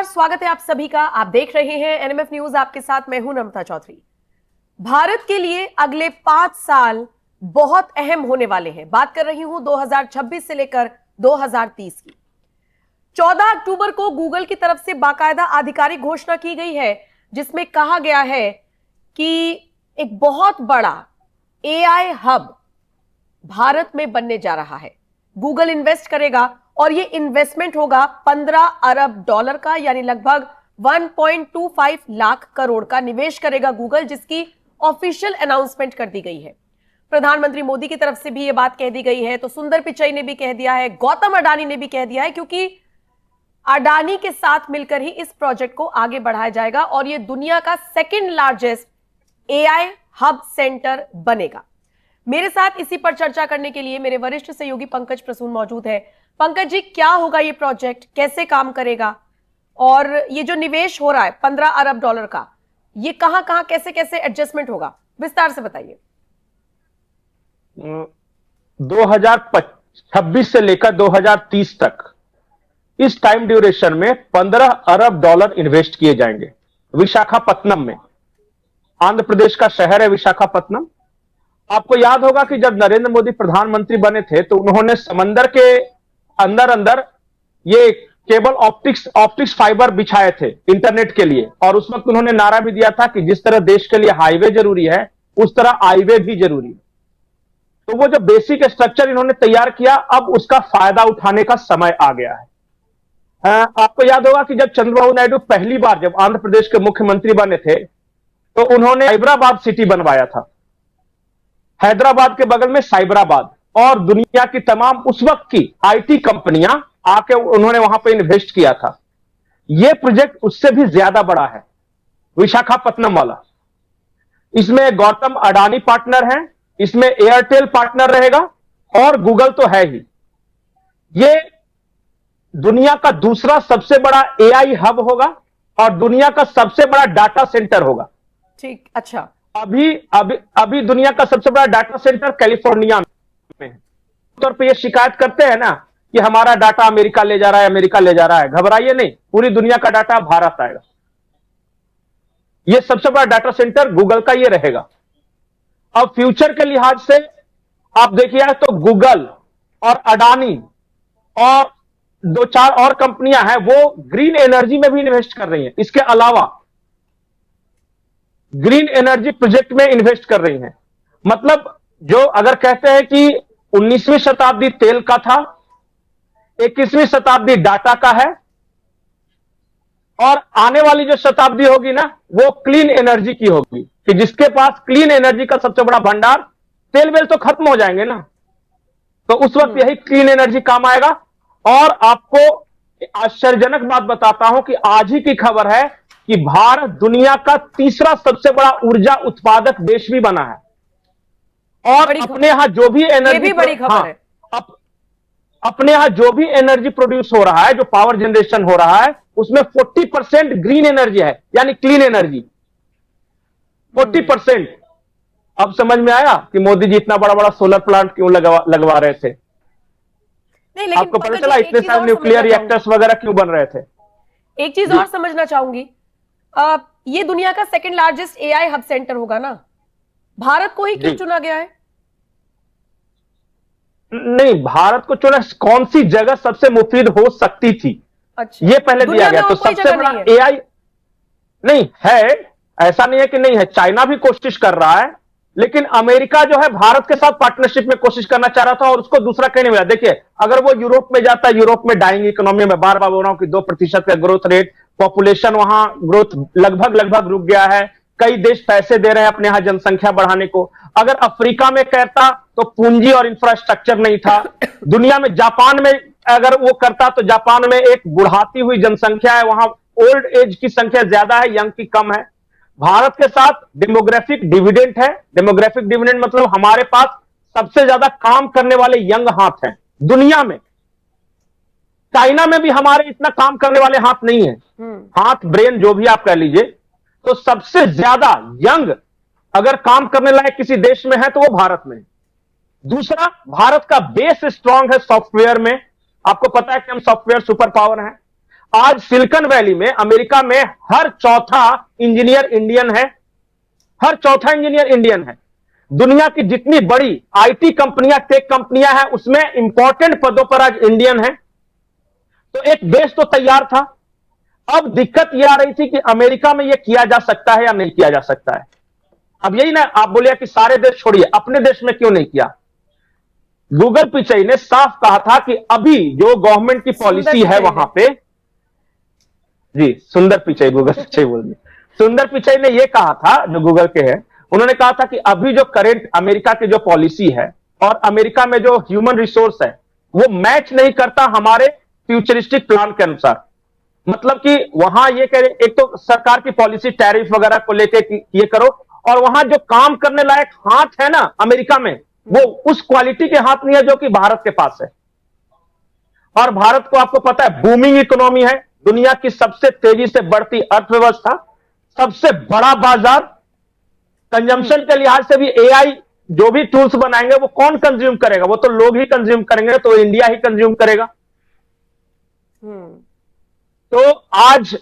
नमस्कार, स्वागत है आप सभी का। आप देख रहे हैं एनएमएफ न्यूज। आपके साथ मैं हूं नम्रता चौधरी। भारत के लिए अगले 5 साल बहुत अहम होने वाले हैं। बात कर रही हूं 2026 से लेकर 2030 की। 14 अक्टूबर को गूगल की तरफ से बाकायदा आधिकारिक घोषणा की गई है, जिसमें कहा गया है कि एक बहुत बड़ा एआई हब भारत में बनने जा रहा है। गूगल इन्वेस्ट करेगा और यह इन्वेस्टमेंट होगा 15 अरब डॉलर का, यानी लगभग 1.25 लाख करोड़ का निवेश करेगा गूगल, जिसकी ऑफिशियल अनाउंसमेंट कर दी गई है। प्रधानमंत्री मोदी की तरफ से भी यह बात कह दी गई है, तो सुंदर पिचई ने भी कह दिया है, गौतम अडानी ने भी कह दिया है, क्योंकि अडानी के साथ मिलकर ही इस प्रोजेक्ट को आगे बढ़ाया जाएगा और यह दुनिया का second largest AI hub centre बनेगा। मेरे साथ इसी पर चर्चा करने के लिए मेरे वरिष्ठ सहयोगी पंकज प्रसून मौजूद है। पंकज जी, क्या होगा ये प्रोजेक्ट, कैसे काम करेगा, और ये जो निवेश हो रहा है 15 अरब डॉलर का, ये कहां कहां कैसे कैसे एडजस्टमेंट होगा, विस्तार से बताइए। 2026 से लेकर 2030 तक इस टाइम ड्यूरेशन में 15 अरब डॉलर इन्वेस्ट किए जाएंगे विशाखापत्तनम में। आंध्र प्रदेश का शहर है विशाखापत्तनम। आपको याद होगा कि जब नरेंद्र मोदी प्रधानमंत्री बने थे तो उन्होंने समंदर के अंदर अंदर ये केबल ऑप्टिक्स फाइबर बिछाए थे इंटरनेट के लिए, और उस वक्त उन्होंने नारा भी दिया था कि जिस तरह देश के लिए हाईवे जरूरी है उस तरह आईवे भी जरूरी है। तो वो जो बेसिक स्ट्रक्चर इन्होंने तैयार किया, अब उसका फायदा उठाने का समय आ गया है। आपको याद होगा कि जब चंद्रबाबू नायडू पहली बार जब आंध्र प्रदेश के मुख्यमंत्री बने थे तो उन्होंने हैदराबाद सिटी बनवाया था, हैदराबाद के बगल में साइबराबाद, और दुनिया की तमाम उस वक्त की आईटी कंपनियां आके उन्होंने वहां पे इन्वेस्ट किया था। यह प्रोजेक्ट उससे भी ज्यादा बड़ा है, विशाखापत्तनम वाला। इसमें गौतम अडानी पार्टनर है, इसमें एयरटेल पार्टनर रहेगा और गूगल तो है ही। यह दुनिया का दूसरा सबसे बड़ा एआई हब होगा और दुनिया का सबसे बड़ा डाटा सेंटर होगा। ठीक, अच्छा। अभी दुनिया का सबसे बड़ा डाटा सेंटर कैलिफोर्निया में है। तौर पे ये शिकायत करते हैं ना कि हमारा डाटा अमेरिका ले जा रहा है, अमेरिका ले जा रहा है। घबराइए नहीं, पूरी दुनिया का डाटा भारत आएगा। ये सबसे बड़ा डाटा सेंटर गूगल का ये रहेगा। अब फ्यूचर के लिहाज से आप देखिए तो गूगल और अडानी और 2-4 और कंपनियां हैं, वो ग्रीन एनर्जी में भी इन्वेस्ट कर रही हैं। इसके अलावा ग्रीन एनर्जी प्रोजेक्ट में इन्वेस्ट कर रही हैं। मतलब जो अगर कहते हैं कि 19वीं शताब्दी तेल का था, 21वीं शताब्दी डाटा का है, और आने वाली जो शताब्दी होगी ना वो क्लीन एनर्जी की होगी, कि जिसके पास क्लीन एनर्जी का सबसे बड़ा भंडार, तेल वेल तो खत्म हो जाएंगे ना, तो उस वक्त यही क्लीन एनर्जी काम आएगा। और आपको आश्चर्यजनक बात बताता हूं कि आज ही की खबर है कि भारत दुनिया का तीसरा सबसे बड़ा ऊर्जा उत्पादक देश भी बना है, और अपने यहां जो भी एनर्जी, भी बड़ी खबर है, अपने यहां जो भी एनर्जी प्रोड्यूस हो रहा है, जो पावर जनरेशन हो रहा है, उसमें 40% ग्रीन एनर्जी है, यानी क्लीन एनर्जी 40%। अब समझ में आया कि मोदी जी इतना बड़ा बड़ा सोलर प्लांट क्यों लगवा रहे थे। नहीं, लेकिन आपको पता चला इतने सारे न्यूक्लियर रिएक्टर्स वगैरह क्यों बन रहे थे। एक चीज और समझना चाहूंगी, ये दुनिया का second largest AI hub centre होगा ना, भारत को ही क्यों चुना गया है? नहीं, भारत को चुना, कौन सी जगह सबसे मुफीद हो सकती थी, अच्छा, ये पहले दिया गया। तो सबसे बड़ा एआई नहीं है, ऐसा नहीं है कि नहीं है, चाइना भी कोशिश कर रहा है, लेकिन अमेरिका जो है भारत के साथ पार्टनरशिप में कोशिश करना चाह रहा था और उसको दूसरा कहीं नहीं मिला। देखिए, अगर वो यूरोप में जाता है, यूरोप में डाइंग इकोनॉमी में, बार बार बोल रहा हूं कि 2% का ग्रोथ रेट, पॉपुलेशन वहां ग्रोथ लगभग रुक गया है। कई देश पैसे दे रहे हैं अपने यहां जनसंख्या बढ़ाने को। अगर अफ्रीका में करता तो पूंजी और इंफ्रास्ट्रक्चर नहीं था। दुनिया में जापान में अगर वो करता तो जापान में एक बुढ़ाती हुई जनसंख्या है, वहां ओल्ड एज की संख्या ज्यादा है, यंग की कम है। भारत के साथ डेमोग्राफिक डिविडेंड है। डेमोग्राफिक डिविडेंड मतलब हमारे पास सबसे ज्यादा काम करने वाले यंग हाथ हैं दुनिया में। चाइना में भी हमारे इतना काम करने वाले हाथ नहीं है, हाथ ब्रेन जो भी आप कह लीजिए। तो सबसे ज्यादा यंग अगर काम करने लायक किसी देश में है तो वो भारत में है। दूसरा, भारत का बेस स्ट्रांग है सॉफ्टवेयर में। आपको पता है कि हम सॉफ्टवेयर सुपर पावर हैं। आज सिलिकॉन वैली में, अमेरिका में हर चौथा इंजीनियर इंडियन है। हर चौथा इंजीनियर इंडियन है। दुनिया की जितनी बड़ी आईटी कंपनियां, टेक कंपनियां हैं, उसमें इंपॉर्टेंट पदों पर आज इंडियन है। तो एक देश तो तैयार था। अब दिक्कत यह आ रही थी कि अमेरिका में यह किया जा सकता है या नहीं किया जा सकता है। अब यही ना, आप बोलिए कि सारे देश छोड़िए, अपने देश में क्यों नहीं किया। गूगल पिचाई ने साफ कहा था कि अभी जो गवर्नमेंट की पॉलिसी है वहां पे, जी सुंदर पिचाई, गूगल पिचाई बोल रही, सुंदर पिचाई ने यह कहा था, जो गूगल के हैं, उन्होंने कहा था कि अभी जो करंट अमेरिका की जो पॉलिसी है और अमेरिका में जो ह्यूमन रिसोर्स है वो मैच नहीं करता हमारे फ्यूचरिस्टिक प्लान के अनुसार। मतलब कि वहां ये कह रहे, एक तो सरकार की पॉलिसी टैरिफ वगैरह को लेके ये करो, और वहां जो काम करने लायक हाथ है ना अमेरिका में, वो उस क्वालिटी के हाथ नहीं है जो कि भारत के पास है। और भारत को आपको पता है बूमिंग इकोनॉमी है, दुनिया की सबसे तेजी से बढ़ती अर्थव्यवस्था, सबसे बड़ा बाजार, कंजम्पशन के लिहाज से भी एआई जो भी टूल्स बनाएंगे वो कौन कंज्यूम करेगा, वो तो लोग ही कंज्यूम करेंगे, तो इंडिया ही कंज्यूम करेगा। तो आज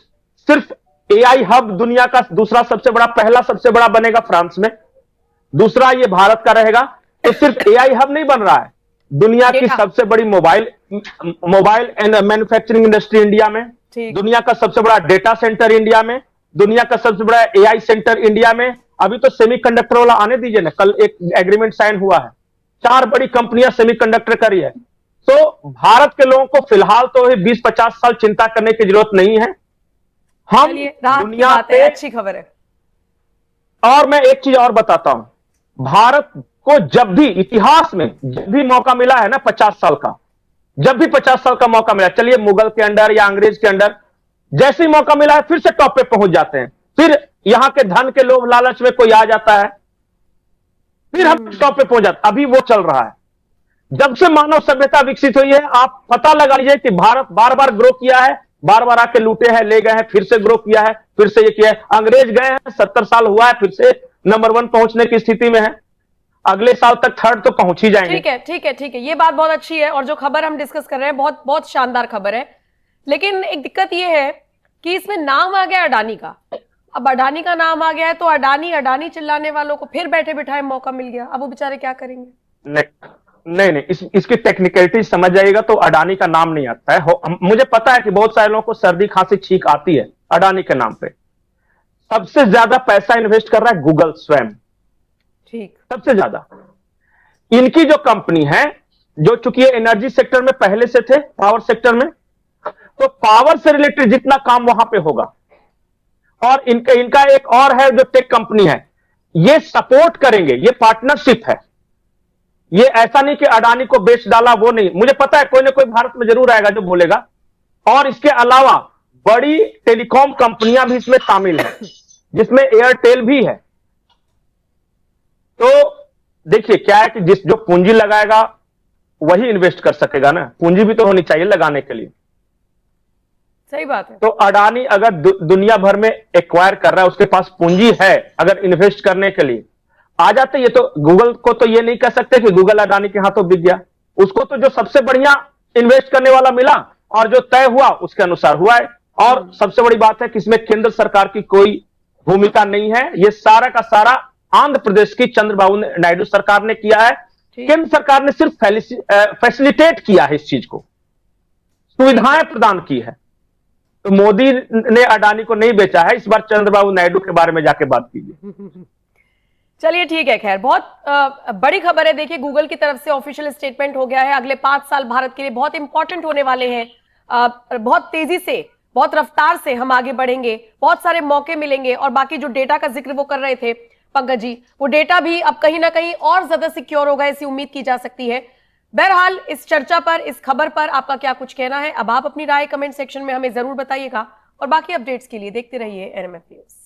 सिर्फ एआई हब दुनिया का दूसरा सबसे बड़ा, पहला सबसे बड़ा बनेगा फ्रांस में, दूसरा ये भारत का रहेगा। तो सिर्फ एआई हब नहीं बन रहा है, दुनिया की सबसे बड़ी mobile and manufacturing industry India में, दुनिया का सबसे बड़ा डेटा सेंटर इंडिया में, दुनिया का सबसे बड़ा एआई सेंटर इंडिया में। अभी तो सेमीकंडक्टर वाला आने दीजिए ना, कल एक एग्रीमेंट साइन हुआ है, 4 बड़ी कंपनियां सेमीकंडक्टर करी है। तो भारत के लोगों को फिलहाल तो 20-50 साल चिंता करने की जरूरत नहीं है। हम दुनिया पे, अच्छी खबर है। और मैं एक चीज और बताता हूं, भारत को जब भी इतिहास में जब भी मौका मिला है ना 50 साल का, जब भी 50 साल का मौका मिला, चलिए मुगल के अंडर या अंग्रेज के अंडर, जैसे ही मौका मिला है फिर से टॉप पे पहुंच जाते हैं। फिर यहां के धन के लोभ लालच में कोई आ जाता है, फिर हम टॉप पे पहुंच जाते। अभी वो चल रहा है। जब से मानव सभ्यता विकसित हुई है, आप पता लगा लीजिए कि भारत बार बार ग्रो किया है, बार बार आके लूटे हैं, ले गए हैं, फिर से ग्रो किया है, फिर से ये किया है। अंग्रेज गए हैं, 70 साल हुआ है, फिर से नंबर 1 पहुंचने की स्थिति में है। अगले साल तक 3rd तो पहुंच ही जाएंगे। ठीक है, ठीक है, ठीक है, ये बात बहुत अच्छी है, और जो खबर हम डिस्कस कर रहे हैं बहुत बहुत शानदार खबर है। लेकिन एक दिक्कत ये है कि इसमें नाम आ गया अडानी का। अब अडानी का नाम आ गया है तो अडानी अडानी चिल्लाने वालों को फिर बैठे बिठाए मौका मिल गया, अब वो बेचारे क्या करेंगे? नहीं, इसकी टेक्निकलिटी समझ जाइएगा तो अडानी का नाम नहीं आता है। मुझे पता है कि बहुत सारे लोगों को सर्दी खांसी छींक आती है अडानी के नाम पे। सबसे ज्यादा पैसा इन्वेस्ट कर रहा है गूगल स्वयं, ठीक, सबसे ज्यादा। इनकी जो कंपनी है, जो चूंकि एनर्जी सेक्टर में पहले से थे, पावर सेक्टर में, तो पावर से रिलेटेड जितना काम वहां पे होगा। और इनका एक और है जो टेक कंपनी है, ये सपोर्ट करेंगे, ये पार्टनरशिप है। ये ऐसा नहीं कि अडानी को बेच डाला, वो नहीं। मुझे पता है कोई ना कोई भारत में जरूर आएगा जो बोलेगा। और इसके अलावा बड़ी टेलीकॉम कंपनियां भी इसमें शामिल है, जिसमें एयरटेल भी है। तो देखिए क्या है कि जो पूंजी लगाएगा वही इन्वेस्ट कर सकेगा ना, पूंजी भी तो होनी चाहिए लगाने के लिए। सही बात है। तो अडानी अगर दुनिया भर में एक्वायर कर रहा है, उसके पास पूंजी है अगर इन्वेस्ट करने के लिए, आ जाते। ये तो गूगल को तो ये नहीं कह सकते कि गूगल अडानी के हाथों बिक गया। उसको तो जो सबसे बढ़िया इन्वेस्ट करने वाला मिला और जो तय हुआ उसके अनुसार हुआ है। और सबसे बड़ी बात है कि इसमें केंद्र सरकार की कोई भूमिका नहीं है। ये सारा का सारा आंध्र प्रदेश की चंद्रबाबू नायडू सरकार ने किया है। केंद्र सरकार ने सिर्फ फैसिलिटेट किया है, इस चीज को सुविधाएं प्रदान की है। तो मोदी ने अडानी को नहीं बेचा है। इस बार चंद्रबाबू नायडू के बारे में जाके बात कीजिए। चलिए ठीक है, खैर बहुत बड़ी खबर है। देखिए गूगल की तरफ से ऑफिशियल स्टेटमेंट हो गया है, अगले 5 साल भारत के लिए बहुत इंपॉर्टेंट होने वाले हैं। बहुत तेजी से, बहुत रफ्तार से हम आगे बढ़ेंगे, बहुत सारे मौके मिलेंगे। और बाकी जो डेटा का जिक्र वो कर रहे थे पंकज जी, वो डेटा भी अब कहीं ना कहीं और ज्यादा सिक्योर होगा, ऐसी उम्मीद की जा सकती है। बहरहाल इस चर्चा पर, इस खबर पर आपका क्या कुछ कहना है? अब आप अपनी राय कमेंट सेक्शन में हमें जरूर बताइएगा। और बाकी अपडेट्स के लिए देखते रहिए एनएमएफ न्यूज।